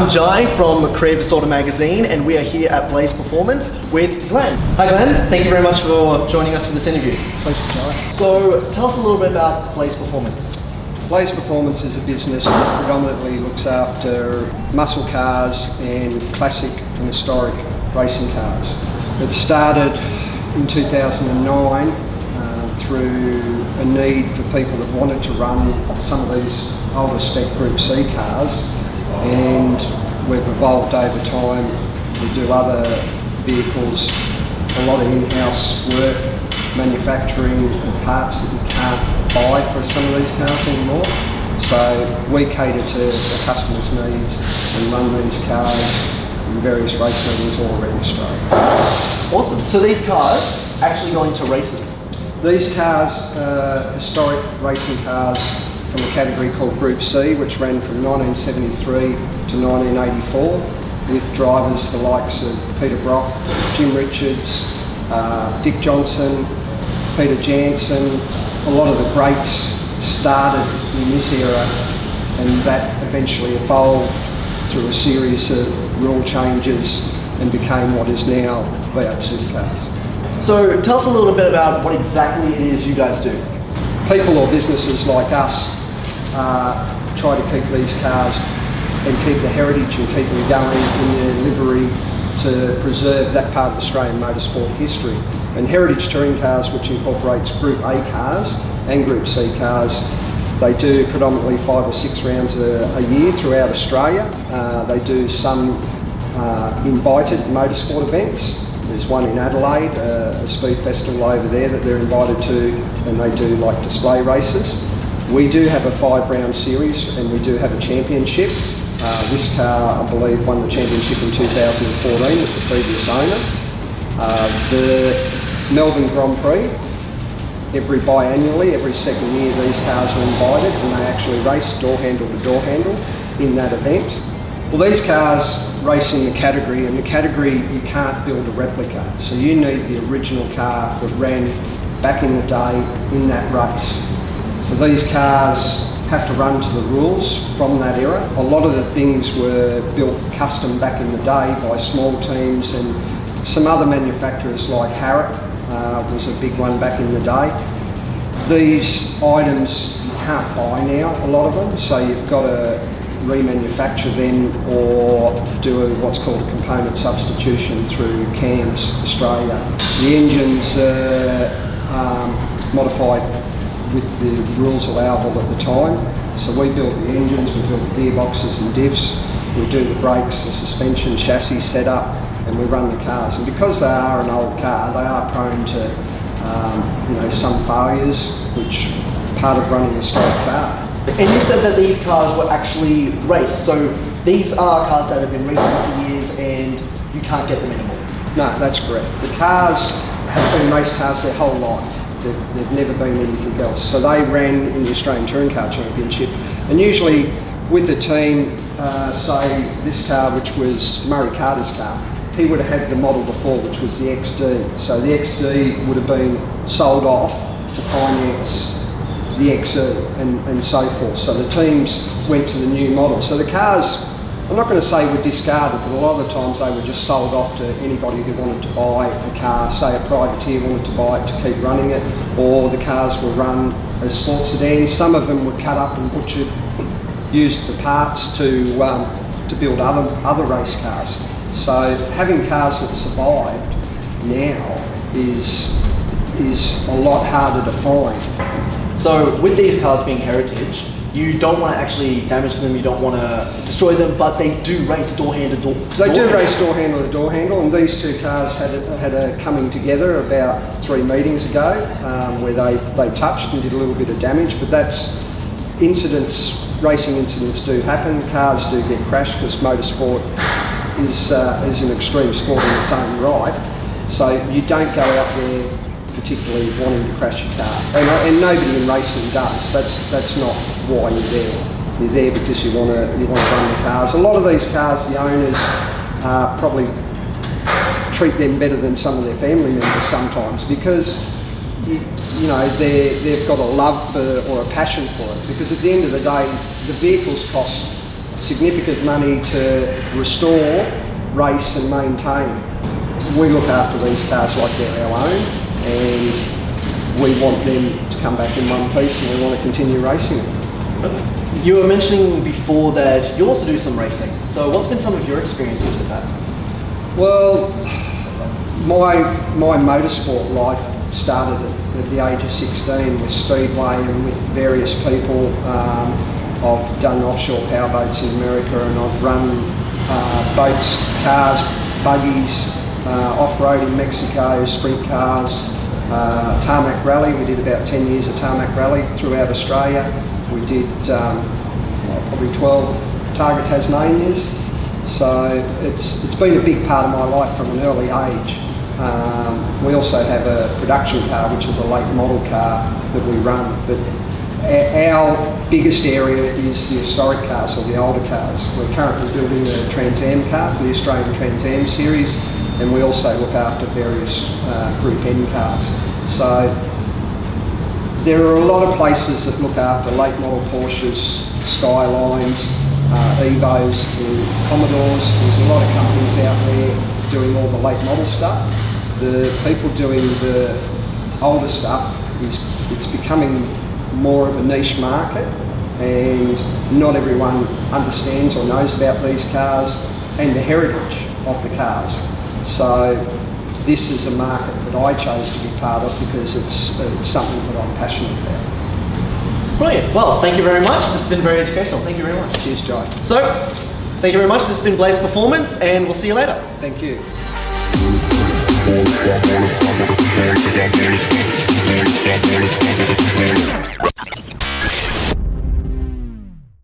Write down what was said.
I'm Jai from Creative Disorder Magazine, and we are here at Blaze Performance with Glenn. Hi Glenn, thank you very much for joining us for this interview. Pleasure, Jai. So tell us a little bit about Blaze Performance. Blaze Performance is a business that predominantly looks after muscle cars and classic and historic racing cars. It started in 2009 through a need for people that wanted to run some of these older spec Group C cars, and we've evolved over time. We do other vehicles, a lot of in-house work, manufacturing of parts that you can't buy for some of these cars anymore. So we cater to the customers' needs and run these cars in various race meetings all around Australia. Awesome. So these cars actually go into races? These cars are historic racing cars from a category called Group C, which ran from 1973 to 1984, with drivers the likes of Peter Brock, Jim Richards, Dick Johnson, Peter Jansen. A lot of the greats started in this era, and that eventually evolved through a series of rule changes and became what is now V8 supercars. So tell us a little bit about what exactly it is you guys do. People or businesses like us try to keep these cars and keep the heritage and keep them going in their livery to preserve that part of Australian motorsport history. And heritage touring cars, which incorporates Group A cars and Group C cars, they do predominantly 5 or 6 rounds a year throughout Australia. They do some invited motorsport events. There's one in Adelaide, a speed festival over there that they're invited to, and they do like display races. We do have a 5-round series, and we do have a championship. This car, I believe, won the championship in 2014 with the previous owner. The Melbourne Grand Prix, biannually, every second year, these cars are invited, and they actually race door handle to door handle in that event. Well, these cars race in the category, and the category you can't build a replica. So you need the original car that ran back in the day in that race. So these cars have to run to the rules from that era. A lot of the things were built custom back in the day by small teams, and some other manufacturers like Harrop was a big one back in the day. These items you can't buy now, a lot of them, so you've got to remanufacture them or do what's called a component substitution through CAMS Australia. The engines are modified with the rules allowable at the time. So we build the engines, we build the gearboxes and diffs, we do the brakes, the suspension, chassis setup, and we run the cars. And because they are an old car, they are prone to some failures, which is part of running a stock car. And you said that these cars were actually raced, so these are cars that have been racing for years and you can't get them anymore? No, that's correct. The cars have been race cars their whole life. They've never been anything else. So they ran in the Australian Touring Car Championship, and usually with the team, say this car, which was Murray Carter's car, he would have had the model before, which was the XD. So the XD would have been sold off to finance the XE and so forth. So the teams went to the new model. So the cars, I'm not going to say were discarded, but a lot of the times they were just sold off to anybody who wanted to buy a car. Say a privateer wanted to buy it to keep running it, or the cars were run as sports sedans. Some of them were cut up and butchered, used the parts to build other race cars. So having cars that survived now is a lot harder to find. So with these cars being heritage, you don't want to actually damage them, you don't want to destroy them, but they do race door handle to door handle. They do race door handle to door handle, and these two cars had a coming together about 3 meetings ago, where they touched and did a little bit of damage, but that's incidents. Racing incidents do happen. Cars do get crashed because motorsport is an extreme sport in its own right. So you don't go out there particularly wanting to crash your car, and nobody in racing does. That's not why you're there. You're there because you want to run the cars. A lot of these cars, the owners probably treat them better than some of their family members sometimes, because they've got a love for or a passion for it. Because at the end of the day, the vehicles cost significant money to restore, race and maintain. We look after these cars like they're our own, and we want them to come back in one piece, and we want to continue racing them. You were mentioning before that you also do some racing. So what's been some of your experiences with that? Well, my motorsport life started at the age of 16 with Speedway and with various people. I've done offshore powerboats in America, and I've run boats, cars, buggies, off-road in Mexico, sprint cars, tarmac rally. We did about 10 years of tarmac rally throughout Australia. We did probably 12 Targa Tasmanias. So it's been a big part of my life from an early age. We also have a production car, which is a late model car that we run. But our biggest area is the historic cars, or the older cars. We're currently building a Trans Am car for the Australian Trans Am series, and we also look after various Group N cars. So there are a lot of places that look after late model Porsches, Skylines, Evos, the Commodores. There's a lot of companies out there doing all the late model stuff. The people doing the older stuff, it's becoming more of a niche market, and not everyone understands or knows about these cars and the heritage of the cars. So this is a market that I chose to be part of because it's something that I'm passionate about. Brilliant. Well, thank you very much. This has been very educational. Thank you very much. Cheers, Jai. So, thank you very much. This has been Blaze Performance, and we'll see you later. Thank you.